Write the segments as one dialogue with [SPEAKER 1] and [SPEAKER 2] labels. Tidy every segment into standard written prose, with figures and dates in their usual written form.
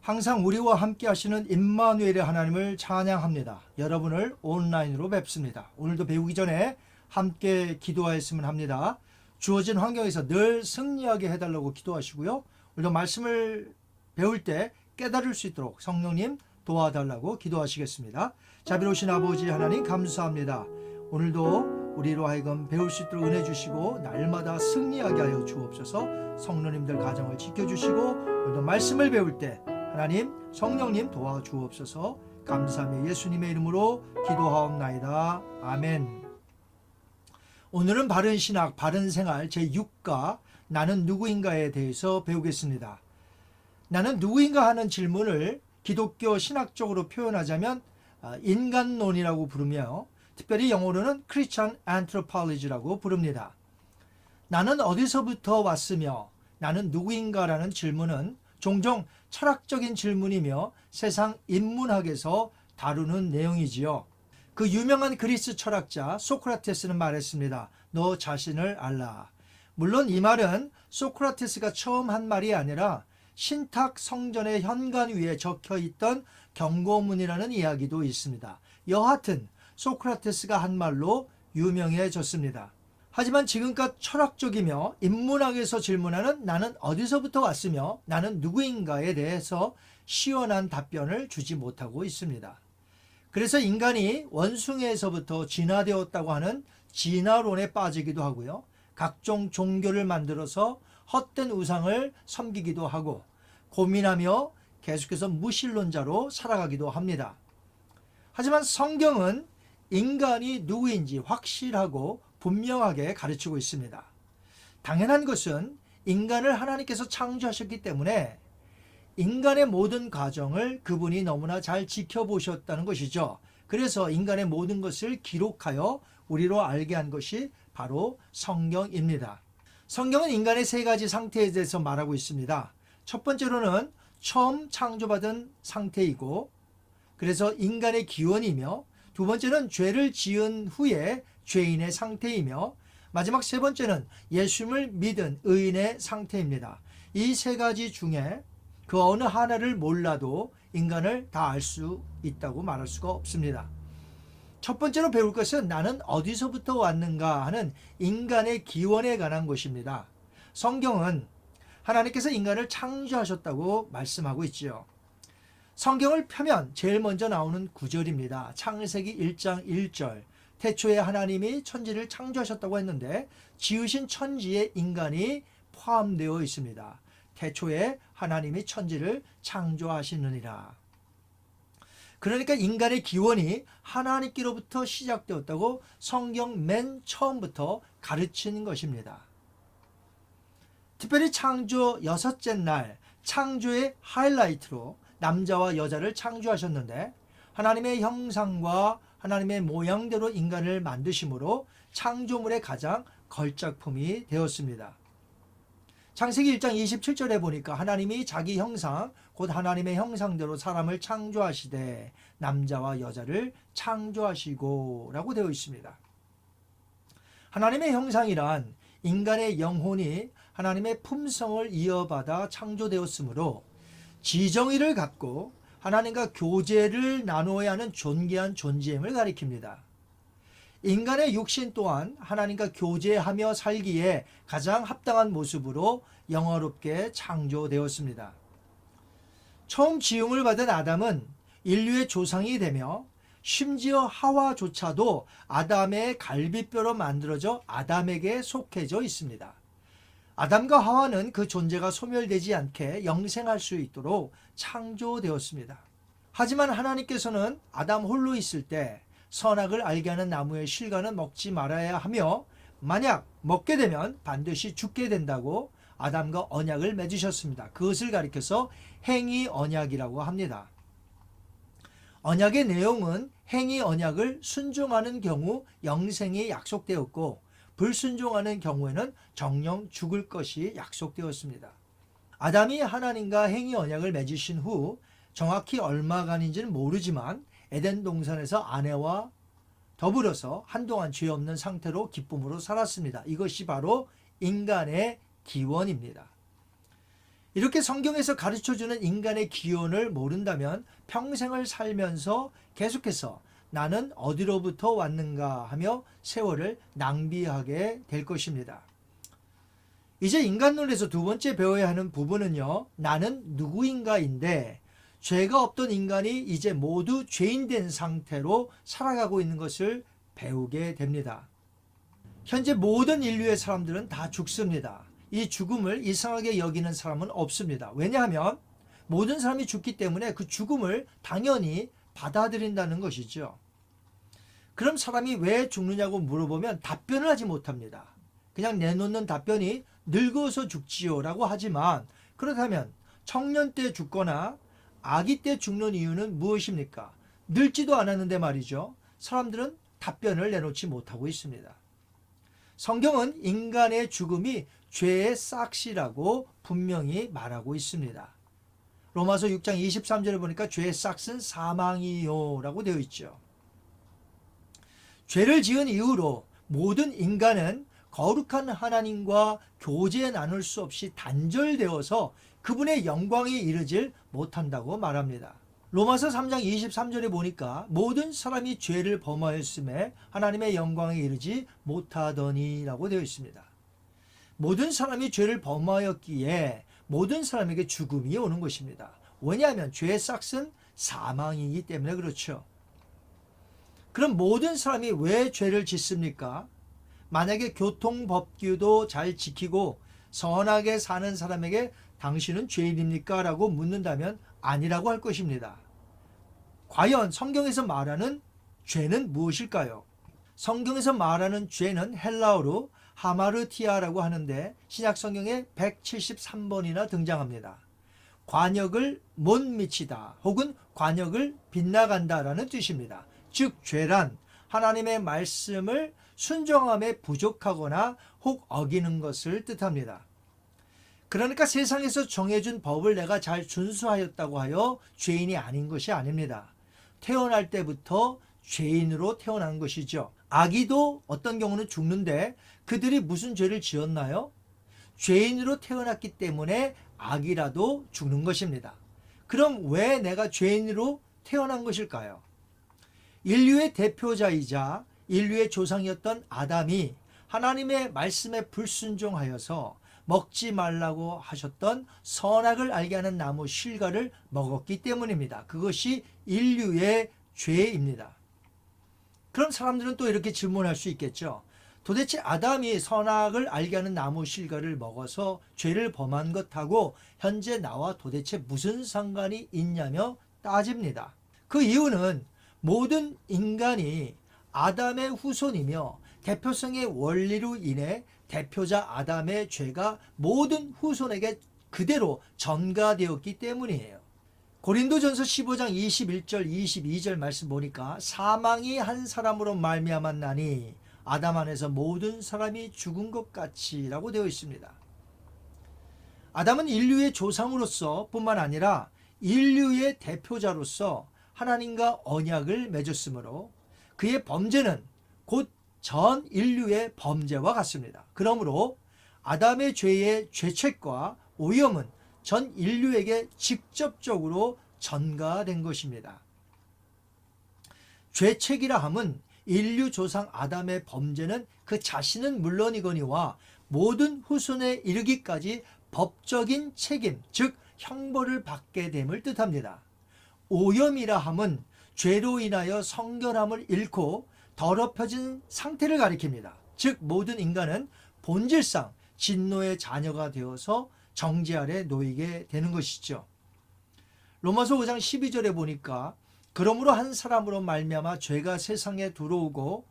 [SPEAKER 1] 항상 우리와 함께 하시는 임마누엘의 하나님을 찬양합니다. 여러분을 온라인으로 뵙습니다. 오늘도 배우기 전에 함께 기도하였으면 합니다. 주어진 환경에서 늘 승리하게 해달라고 기도하시고요. 오늘도 말씀을 배울 때 깨달을 수 있도록 성령님 도와달라고 기도하시겠습니다. 자비로우신 아버지 하나님 감사합니다. 오늘도 우리로 하여금 배울 수 있도록 은혜 주시고 날마다 승리하게 하여 주옵소서. 성도님들 가정을 지켜주시고 오늘도 말씀을 배울 때 하나님 성령님 도와주옵소서. 감사하며 예수님의 이름으로 기도하옵나이다. 아멘. 오늘은 바른 신학 바른 생활 제6과 나는 누구인가에 대해서 배우겠습니다. 나는 누구인가 하는 질문을 기독교 신학적으로 표현하자면 인간론이라고 부르며 특별히 영어로는 Christian Anthropology라고 부릅니다. 나는 어디서부터 왔으며 나는 누구인가라는 질문은 종종 철학적인 질문이며 세상 인문학에서 다루는 내용이지요. 그 유명한 그리스 철학자 소크라테스는 말했습니다. 너 자신을 알라. 물론 이 말은 소크라테스가 처음 한 말이 아니라 신탁 성전의 현관 위에 적혀있던 경고문이라는 이야기도 있습니다. 여하튼 소크라테스가 한 말로 유명해졌습니다. 하지만 지금껏 철학적이며 인문학에서 질문하는 나는 어디서부터 왔으며 나는 누구인가에 대해서 시원한 답변을 주지 못하고 있습니다. 그래서 인간이 원숭이에서부터 진화되었다고 하는 진화론에 빠지기도 하고요. 각종 종교를 만들어서 헛된 우상을 섬기기도 하고 고민하며 계속해서 무신론자로 살아가기도 합니다. 하지만 성경은 인간이 누구인지 확실하고 분명하게 가르치고 있습니다. 당연한 것은 인간을 하나님께서 창조하셨기 때문에 인간의 모든 과정을 그분이 너무나 잘 지켜보셨다는 것이죠. 그래서 인간의 모든 것을 기록하여 우리로 알게 한 것이 바로 성경입니다. 성경은 인간의 세 가지 상태에 대해서 말하고 있습니다. 첫 번째로는 처음 창조받은 상태이고 그래서 인간의 기원이며 두 번째는 죄를 지은 후에 죄인의 상태이며 마지막 세 번째는 예수님을 믿은 의인의 상태입니다. 이 세 가지 중에 그 어느 하나를 몰라도 인간을 다 알 수 있다고 말할 수가 없습니다. 첫 번째로 배울 것은 나는 어디서부터 왔는가 하는 인간의 기원에 관한 것입니다. 성경은 하나님께서 인간을 창조하셨다고 말씀하고 있지요. 성경을 펴면 제일 먼저 나오는 구절입니다. 창세기 1장 1절 태초에 하나님이 천지를 창조하셨다고 했는데 지으신 천지에 인간이 포함되어 있습니다. 태초에 하나님이 천지를 창조하시느니라. 그러니까 인간의 기원이 하나님께로부터 시작되었다고 성경 맨 처음부터 가르치는 것입니다. 특별히 창조 여섯째 날 창조의 하이라이트로 남자와 여자를 창조하셨는데 하나님의 형상과 하나님의 모양대로 인간을 만드심으로 창조물의 가장 걸작품이 되었습니다. 창세기 1장 27절에 보니까 하나님이 자기 형상 곧 하나님의 형상대로 사람을 창조하시되 남자와 여자를 창조하시고 라고 되어 있습니다. 하나님의 형상이란 인간의 영혼이 하나님의 품성을 이어받아 창조되었으므로 지정의를 갖고 하나님과 교제를 나누어야 하는 존귀한 존재임을 가리킵니다. 인간의 육신 또한 하나님과 교제하며 살기에 가장 합당한 모습으로 영화롭게 창조되었습니다. 처음 지음을 받은 아담은 인류의 조상이 되며 심지어 하와조차도 아담의 갈비뼈로 만들어져 아담에게 속해져 있습니다. 아담과 하와는 그 존재가 소멸되지 않게 영생할 수 있도록 창조되었습니다. 하지만 하나님께서는 아담 홀로 있을 때 선악을 알게 하는 나무의 실과는 먹지 말아야 하며 만약 먹게 되면 반드시 죽게 된다고 아담과 언약을 맺으셨습니다. 그것을 가리켜서 행위 언약이라고 합니다. 언약의 내용은 행위 언약을 순종하는 경우 영생이 약속되었고 불순종하는 경우에는 정령 죽을 것이 약속되었습니다. 아담이 하나님과 행위 언약을 맺으신 후 정확히 얼마간인지는 모르지만 에덴 동산에서 아내와 더불어서 한동안 죄 없는 상태로 기쁨으로 살았습니다. 이것이 바로 인간의 기원입니다. 이렇게 성경에서 가르쳐주는 인간의 기원을 모른다면 평생을 살면서 계속해서 나는 어디로부터 왔는가 하며 세월을 낭비하게 될 것입니다. 이제 인간론에서 두 번째 배워야 하는 부분은요, 나는 누구인가인데 죄가 없던 인간이 이제 모두 죄인된 상태로 살아가고 있는 것을 배우게 됩니다. 현재 모든 인류의 사람들은 다 죽습니다. 이 죽음을 이상하게 여기는 사람은 없습니다. 왜냐하면 모든 사람이 죽기 때문에 그 죽음을 당연히 받아들인다는 것이죠. 그럼 사람이 왜 죽느냐고 물어보면 답변을 하지 못합니다. 그냥 내놓는 답변이 늙어서 죽지요라고 하지만, 그렇다면 청년 때 죽거나 아기 때 죽는 이유는 무엇입니까? 늙지도 않았는데 말이죠. 사람들은 답변을 내놓지 못하고 있습니다. 성경은 인간의 죽음이 죄의 싹시라고 분명히 말하고 있습니다. 로마서 6장 23절에 보니까 죄의 싹은 사망이요 라고 되어 있죠. 죄를 지은 이후로 모든 인간은 거룩한 하나님과 교제 나눌 수 없이 단절되어서 그분의 영광에 이르질 못한다고 말합니다. 로마서 3장 23절에 보니까 모든 사람이 죄를 범하였음에 하나님의 영광에 이르지 못하더니 라고 되어 있습니다. 모든 사람이 죄를 범하였기에 모든 사람에게 죽음이 오는 것입니다. 왜냐하면 죄의 싹은 사망이기 때문에 그렇죠. 그럼 모든 사람이 왜 죄를 짓습니까? 만약에 교통법규도 잘 지키고 선하게 사는 사람에게 당신은 죄인입니까? 라고 묻는다면 아니라고 할 것입니다. 과연 성경에서 말하는 죄는 무엇일까요? 성경에서 말하는 죄는 헬라어로 하마르티아라고 하는데 신약 성경에 173번이나 등장합니다. 관역을 못 미치다 혹은 관역을 빗나간다라는 뜻입니다. 즉 죄란 하나님의 말씀을 순종함에 부족하거나 혹 어기는 것을 뜻합니다. 그러니까 세상에서 정해준 법을 내가 잘 준수하였다고 하여 죄인이 아닌 것이 아닙니다. 태어날 때부터 죄인으로 태어난 것이죠. 아기도 어떤 경우는 죽는데 그들이 무슨 죄를 지었나요? 죄인으로 태어났기 때문에 아기라도 죽는 것입니다. 그럼 왜 내가 죄인으로 태어난 것일까요? 인류의 대표자이자 인류의 조상이었던 아담이 하나님의 말씀에 불순종하여서 먹지 말라고 하셨던 선악을 알게 하는 나무 실과를 먹었기 때문입니다. 그것이 인류의 죄입니다. 그럼 사람들은 또 이렇게 질문할 수 있겠죠. 도대체 아담이 선악을 알게 하는 나무 실과를 먹어서 죄를 범한 것하고 현재 나와 도대체 무슨 상관이 있냐며 따집니다. 그 이유는 모든 인간이 아담의 후손이며 대표성의 원리로 인해 대표자 아담의 죄가 모든 후손에게 그대로 전가되었기 때문이에요. 고린도전서 15장 21절 22절 말씀 보니까 사망이 한 사람으로 말미암았나니 아담 안에서 모든 사람이 죽은 것 같이라고 되어 있습니다. 아담은 인류의 조상으로서 뿐만 아니라 인류의 대표자로서 하나님과 언약을 맺었으므로 그의 범죄는 곧 전 인류의 범죄와 같습니다. 그러므로 아담의 죄의 죄책과 오염은 전 인류에게 직접적으로 전가된 것입니다. 죄책이라 함은 인류 조상 아담의 범죄는 그 자신은 물론이거니와 모든 후손에 이르기까지 법적인 책임, 즉 형벌을 받게 됨을 뜻합니다. 오염이라 함은 죄로 인하여 성결함을 잃고 더럽혀진 상태를 가리킵니다. 즉 모든 인간은 본질상 진노의 자녀가 되어서 정죄 아래 놓이게 되는 것이죠. 로마서 5장 12절에 보니까 그러므로 한 사람으로 말미암아 죄가 세상에 들어오고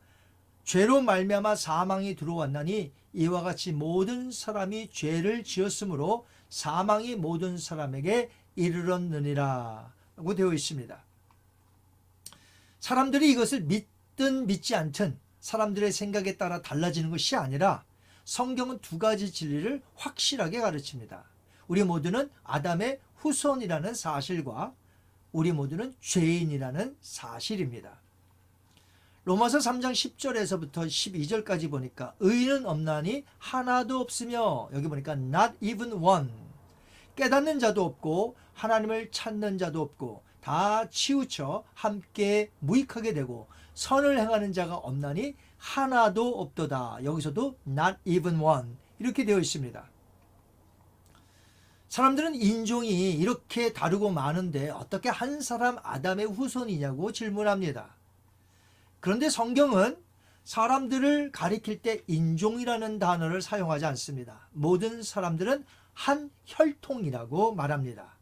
[SPEAKER 1] 죄로 말미암아 사망이 들어왔나니 이와 같이 모든 사람이 죄를 지었으므로 사망이 모든 사람에게 이르렀느니라 라고 되어 있습니다. 사람들이 이것을 믿든 믿지 않든 사람들의 생각에 따라 달라지는 것이 아니라 성경은 두 가지 진리를 확실하게 가르칩니다. 우리 모두는 아담의 후손이라는 사실과 우리 모두는 죄인이라는 사실입니다. 로마서 3장 10절에서부터 12절까지 보니까 의인은 없나니 하나도 없으며 여기 보니까 not even one 깨닫는 자도 없고 하나님을 찾는 자도 없고 다 치우쳐 함께 무익하게 되고 선을 행하는 자가 없나니 하나도 없도다. 여기서도 not even one 이렇게 되어 있습니다. 사람들은 인종이 이렇게 다르고 많은데 어떻게 한 사람 아담의 후손이냐고 질문합니다. 그런데 성경은 사람들을 가리킬 때 인종이라는 단어를 사용하지 않습니다. 모든 사람들은 한 혈통이라고 말합니다.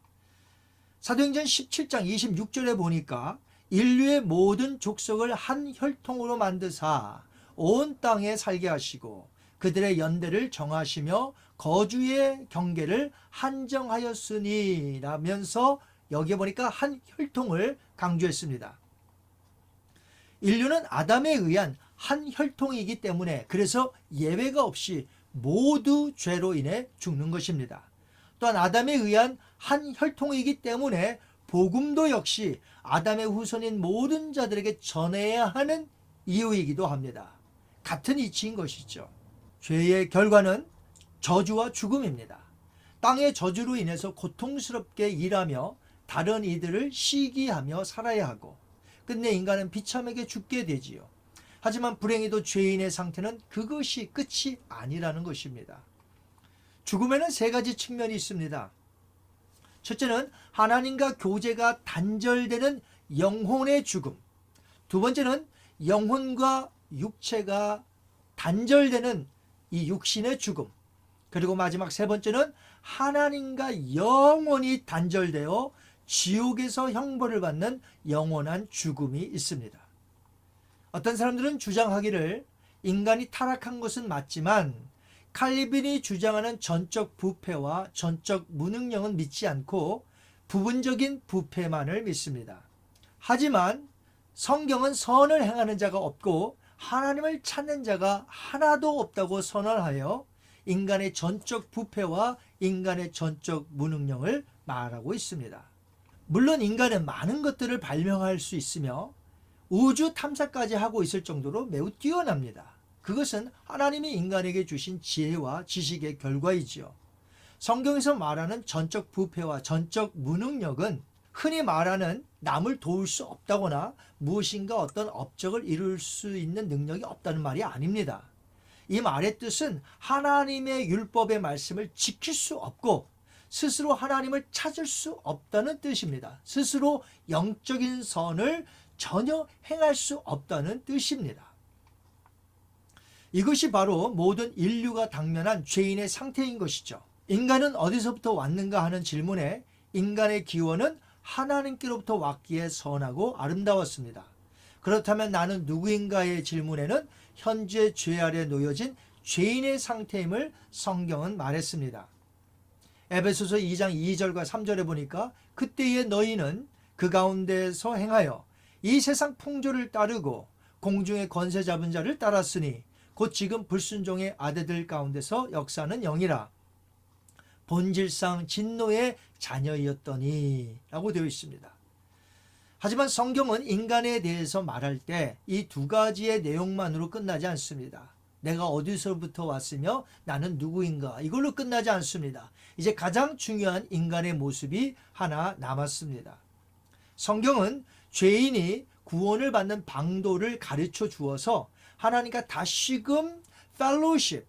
[SPEAKER 1] 사도행전 17장 26절에 보니까 인류의 모든 족속을 한 혈통으로 만드사 온 땅에 살게 하시고 그들의 연대를 정하시며 거주의 경계를 한정하였으니 라면서 여기에 보니까 한 혈통을 강조했습니다. 인류는 아담에 의한 한 혈통이기 때문에 그래서 예외가 없이 모두 죄로 인해 죽는 것입니다. 또한 아담에 의한 한 혈통이기 때문에 복음도 역시 아담의 후손인 모든 자들에게 전해야 하는 이유이기도 합니다. 같은 이치인 것이죠. 죄의 결과는 저주와 죽음입니다. 땅의 저주로 인해서 고통스럽게 일하며 다른 이들을 시기하며 살아야 하고 끝내 인간은 비참하게 죽게 되지요. 하지만 불행히도 죄인의 상태는 그것이 끝이 아니라는 것입니다. 죽음에는 세 가지 측면이 있습니다. 첫째는 하나님과 교제가 단절되는 영혼의 죽음. 두 번째는 영혼과 육체가 단절되는 이 육신의 죽음. 그리고 마지막 세 번째는 하나님과 영원히 단절되어 지옥에서 형벌을 받는 영원한 죽음이 있습니다. 어떤 사람들은 주장하기를 인간이 타락한 것은 맞지만 칼빈이 주장하는 전적 부패와 전적 무능력은 믿지 않고 부분적인 부패만을 믿습니다. 하지만 성경은 선을 행하는 자가 없고 하나님을 찾는 자가 하나도 없다고 선언하여 인간의 전적 부패와 인간의 전적 무능력을 말하고 있습니다. 물론 인간은 많은 것들을 발명할 수 있으며 우주 탐사까지 하고 있을 정도로 매우 뛰어납니다. 그것은 하나님이 인간에게 주신 지혜와 지식의 결과이지요. 성경에서 말하는 전적 부패와 전적 무능력은 흔히 말하는 남을 도울 수 없다거나 무엇인가 어떤 업적을 이룰 수 있는 능력이 없다는 말이 아닙니다. 이 말의 뜻은 하나님의 율법의 말씀을 지킬 수 없고 스스로 하나님을 찾을 수 없다는 뜻입니다. 스스로 영적인 선을 전혀 행할 수 없다는 뜻입니다. 이것이 바로 모든 인류가 당면한 죄인의 상태인 것이죠. 인간은 어디서부터 왔는가 하는 질문에 인간의 기원은 하나님께로부터 왔기에 선하고 아름다웠습니다. 그렇다면 나는 누구인가의 질문에는 현재 죄 아래 놓여진 죄인의 상태임을 성경은 말했습니다. 에베소서 2장 2절과 3절에 보니까 그때의 너희는 그 가운데서 행하여 이 세상 풍조를 따르고 공중의 권세 잡은 자를 따랐으니 곧 지금 불순종의 아들들 가운데서 역사하는 영이라 본질상 진노의 자녀이었더니 라고 되어 있습니다. 하지만 성경은 인간에 대해서 말할 때 이 두 가지의 내용만으로 끝나지 않습니다. 내가 어디서부터 왔으며 나는 누구인가 이걸로 끝나지 않습니다. 이제 가장 중요한 인간의 모습이 하나 남았습니다. 성경은 죄인이 구원을 받는 방도를 가르쳐 주어서 하나님과 다시금 펠로십,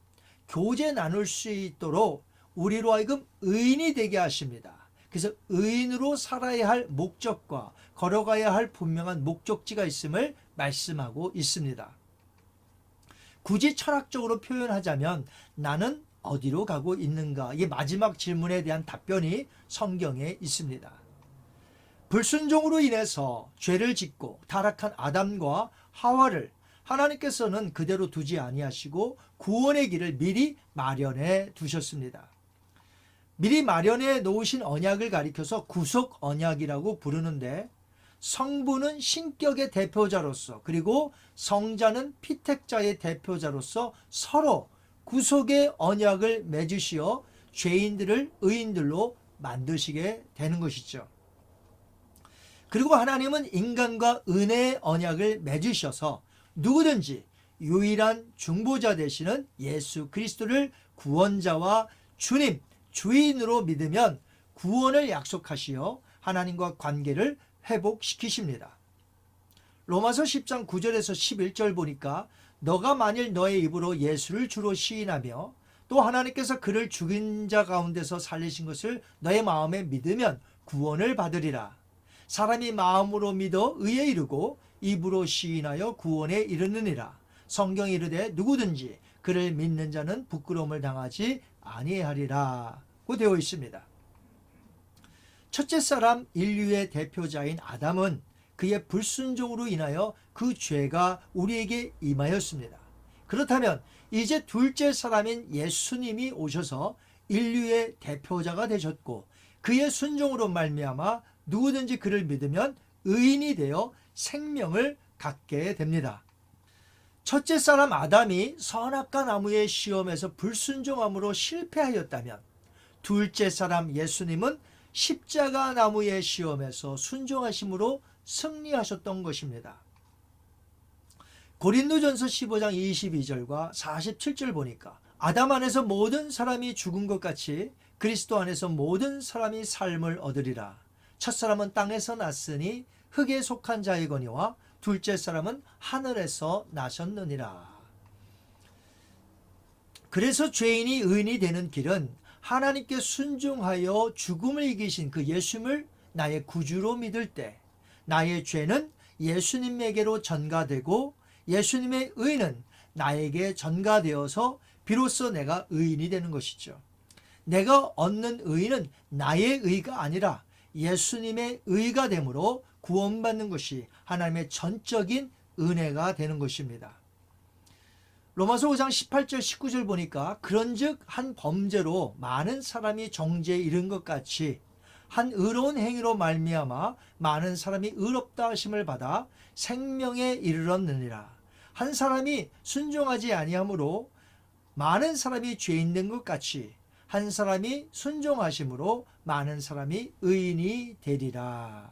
[SPEAKER 1] 교제 나눌 수 있도록 우리로 하여금 의인이 되게 하십니다. 그래서 의인으로 살아야 할 목적과 걸어가야 할 분명한 목적지가 있음을 말씀하고 있습니다. 굳이 철학적으로 표현하자면 나는 어디로 가고 있는가? 이 마지막 질문에 대한 답변이 성경에 있습니다. 불순종으로 인해서 죄를 짓고 타락한 아담과 하와를 하나님께서는 그대로 두지 아니하시고 구원의 길을 미리 마련해 두셨습니다. 미리 마련해 놓으신 언약을 가리켜서 구속 언약이라고 부르는데 성부는 신격의 대표자로서 그리고 성자는 피택자의 대표자로서 서로 구속의 언약을 맺으시어 죄인들을 의인들로 만드시게 되는 것이죠. 그리고 하나님은 인간과 은혜의 언약을 맺으셔서 누구든지 유일한 중보자 되시는 예수 그리스도를 구원자와 주님, 주인으로 믿으면 구원을 약속하시어 하나님과 관계를 회복시키십니다. 로마서 10장 9절에서 11절 보니까 너가 만일 너의 입으로 예수를 주로 시인하며 또 하나님께서 그를 죽인 자 가운데서 살리신 것을 너의 마음에 믿으면 구원을 받으리라. 사람이 마음으로 믿어 의에 이르고 입으로 시인하여 구원에 이르느니라. 성경이 이르되 누구든지 그를 믿는 자는 부끄러움을 당하지 아니하리라 고 되어 있습니다. 첫째 사람 인류의 대표자인 아담은 그의 불순종으로 인하여 그 죄가 우리에게 임하였습니다. 그렇다면 이제 둘째 사람인 예수님이 오셔서 인류의 대표자가 되셨고 그의 순종으로 말미암아 누구든지 그를 믿으면 의인이 되어 생명을 갖게 됩니다. 첫째 사람 아담이 선악과 나무의 시험에서 불순종함으로 실패하였다면 둘째 사람 예수님은 십자가 나무의 시험에서 순종하심으로 승리하셨던 것입니다. 고린도전서 15장 22절과 47절 보니까 아담 안에서 모든 사람이 죽은 것 같이 그리스도 안에서 모든 사람이 삶을 얻으리라. 첫사람은 땅에서 났으니 흙에 속한 자이거니와 둘째 사람은 하늘에서 나셨느니라. 그래서 죄인이 의인이 되는 길은 하나님께 순종하여 죽음을 이기신 그 예수님을 나의 구주로 믿을 때 나의 죄는 예수님에게로 전가되고 예수님의 의는 나에게 전가되어서 비로소 내가 의인이 되는 것이죠. 내가 얻는 의는 나의 의가 아니라 예수님의 의가 되므로 구원받는 것이 하나님의 전적인 은혜가 되는 것입니다. 로마서 5장 18절 19절 보니까 그런즉 한 범죄로 많은 사람이 정죄에 이른 것 같이 한 의로운 행위로 말미암아 많은 사람이 의롭다 하심을 받아 생명에 이르렀느니라. 한 사람이 순종하지 아니하므로 많은 사람이 죄인 된 것 같이 한 사람이 순종하심으로 많은 사람이 의인이 되리라.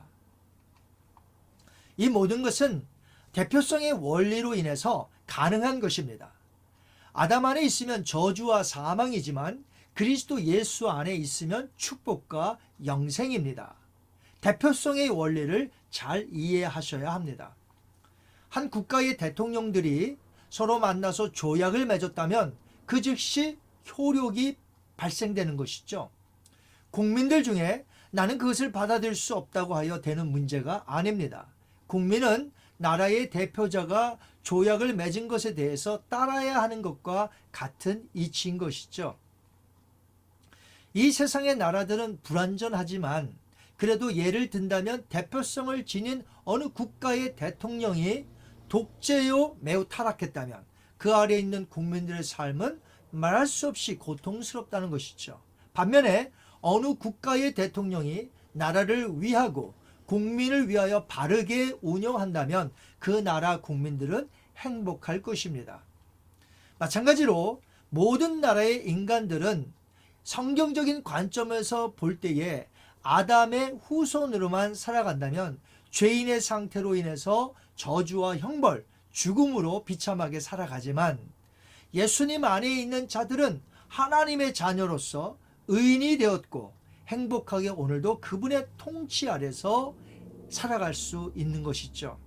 [SPEAKER 1] 이 모든 것은 대표성의 원리로 인해서 가능한 것입니다. 아담 안에 있으면 저주와 사망이지만 그리스도 예수 안에 있으면 축복과 영생입니다. 대표성의 원리를 잘 이해하셔야 합니다. 한 국가의 대통령들이 서로 만나서 조약을 맺었다면 그 즉시 효력이 발생되는 것이죠. 국민들 중에 나는 그것을 받아들일 수 없다고 하여 되는 문제가 아닙니다. 국민은 나라의 대표자가 조약을 맺은 것에 대해서 따라야 하는 것과 같은 이치인 것이죠. 이 세상의 나라들은 불완전하지만 그래도 예를 든다면 대표성을 지닌 어느 국가의 대통령이 독재요 매우 타락했다면 그 아래에 있는 국민들의 삶은 말할 수 없이 고통스럽다는 것이죠. 반면에 어느 국가의 대통령이 나라를 위하고 국민을 위하여 바르게 운영한다면 그 나라 국민들은 행복할 것입니다. 마찬가지로 모든 나라의 인간들은 성경적인 관점에서 볼 때에 아담의 후손으로만 살아간다면 죄인의 상태로 인해서 저주와 형벌, 죽음으로 비참하게 살아가지만 예수님 안에 있는 자들은 하나님의 자녀로서 의인이 되었고 행복하게 오늘도 그분의 통치 아래서 살아갈 수 있는 것이죠.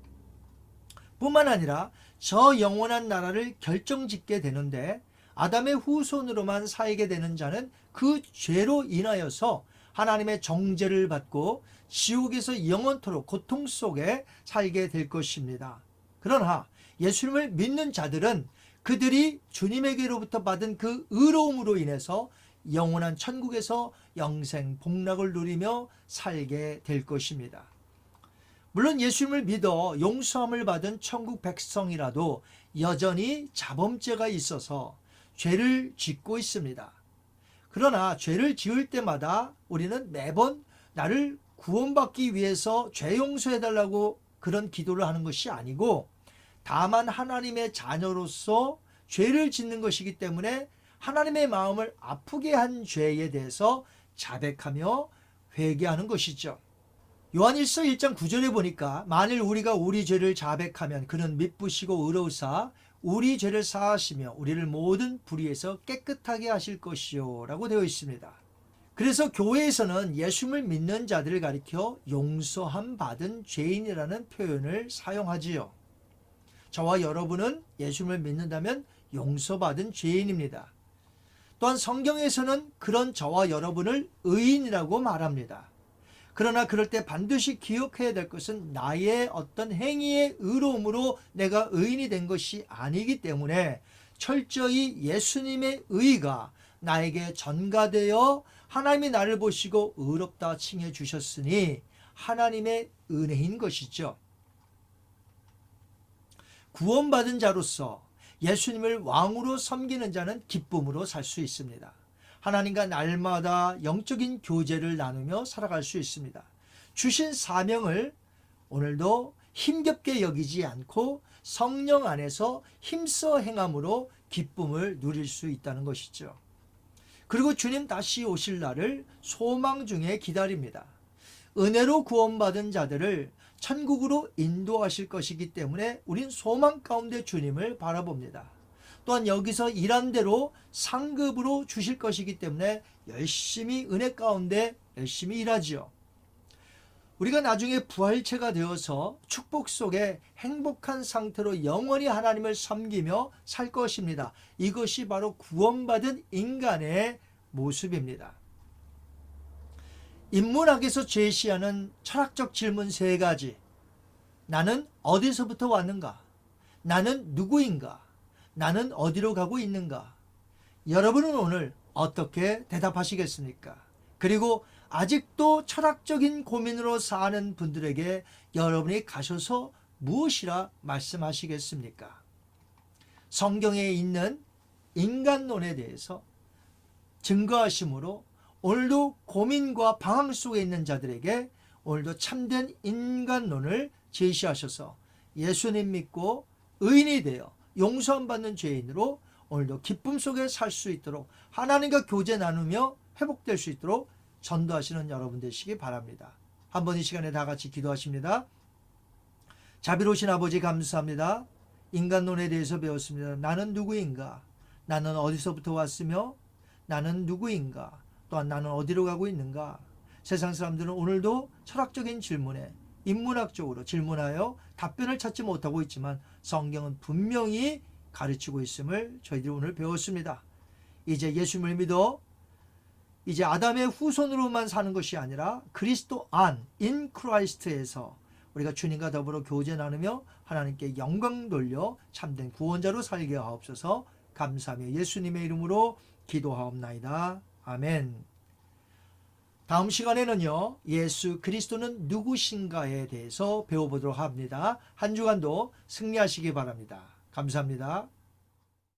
[SPEAKER 1] 뿐만 아니라 저 영원한 나라를 결정짓게 되는데 아담의 후손으로만 살게 되는 자는 그 죄로 인하여서 하나님의 정죄를 받고 지옥에서 영원토록 고통 속에 살게 될 것입니다. 그러나 예수님을 믿는 자들은 그들이 주님에게로부터 받은 그 의로움으로 인해서 영원한 천국에서 영생 복락을 누리며 살게 될 것입니다. 물론 예수님을 믿어 용서함을 받은 천국 백성이라도 여전히 자범죄가 있어서 죄를 짓고 있습니다. 그러나 죄를 지을 때마다 우리는 매번 나를 구원받기 위해서 죄 용서해달라고 그런 기도를 하는 것이 아니고 다만 하나님의 자녀로서 죄를 짓는 것이기 때문에 하나님의 마음을 아프게 한 죄에 대해서 자백하며 회개하는 것이죠. 요한일서 1장 9절에 보니까 만일 우리가 우리 죄를 자백하면 그는 미쁘시고 의로우사 우리 죄를 사하시며 우리를 모든 불의에서 깨끗하게 하실 것이요 라고 되어 있습니다. 그래서 교회에서는 예수를 믿는 자들을 가리켜 용서함 받은 죄인이라는 표현을 사용하지요. 저와 여러분은 예수를 믿는다면 용서받은 죄인입니다. 또한 성경에서는 그런 저와 여러분을 의인이라고 말합니다. 그러나 그럴 때 반드시 기억해야 될 것은 나의 어떤 행위의 의로움으로 내가 의인이 된 것이 아니기 때문에 철저히 예수님의 의가 나에게 전가되어 하나님이 나를 보시고 의롭다 칭해 주셨으니 하나님의 은혜인 것이죠. 구원받은 자로서 예수님을 왕으로 섬기는 자는 기쁨으로 살 수 있습니다. 하나님과 날마다 영적인 교제를 나누며 살아갈 수 있습니다. 주신 사명을 오늘도 힘겹게 여기지 않고 성령 안에서 힘써 행함으로 기쁨을 누릴 수 있다는 것이죠. 그리고 주님 다시 오실 날을 소망 중에 기다립니다. 은혜로 구원받은 자들을 천국으로 인도하실 것이기 때문에 우린 소망 가운데 주님을 바라봅니다. 또한 여기서 일한 대로 상급으로 주실 것이기 때문에 열심히 은혜 가운데 열심히 일하지요. 우리가 나중에 부활체가 되어서 축복 속에 행복한 상태로 영원히 하나님을 섬기며 살 것입니다. 이것이 바로 구원받은 인간의 모습입니다. 인문학에서 제시하는 철학적 질문 3가지. 나는 어디서부터 왔는가? 나는 누구인가? 나는 어디로 가고 있는가? 여러분은 오늘 어떻게 대답하시겠습니까? 그리고 아직도 철학적인 고민으로 사는 분들에게 여러분이 가셔서 무엇이라 말씀하시겠습니까? 성경에 있는 인간론에 대해서 증거하심으로 오늘도 고민과 방황 속에 있는 자들에게 오늘도 참된 인간론을 제시하셔서 예수님 믿고 의인이 되어 용서함 받는 죄인으로 오늘도 기쁨 속에 살 수 있도록 하나님과 교제 나누며 회복될 수 있도록 전도하시는 여러분 되시기 바랍니다. 한번 이 시간에 다 같이 기도하십니다. 자비로우신 아버지 감사합니다. 인간론에 대해서 배웠습니다. 나는 누구인가? 나는 어디서부터 왔으며 나는 누구인가? 또한 나는 어디로 가고 있는가? 세상 사람들은 오늘도 철학적인 질문에 인문학적으로 질문하여 답변을 찾지 못하고 있지만 성경은 분명히 가르치고 있음을 저희들이 오늘 배웠습니다. 이제 예수님을 믿어 이제 아담의 후손으로만 사는 것이 아니라 그리스도 안, 인 크라이스트에서 우리가 주님과 더불어 교제 나누며 하나님께 영광 돌려 참된 구원자로 살게 하옵소서. 감사하며 예수님의 이름으로 기도하옵나이다. 아멘. 다음 시간에는요, 예수 그리스도는 누구신가에 대해서 배워보도록 합니다. 한 주간도 승리하시기 바랍니다. 감사합니다.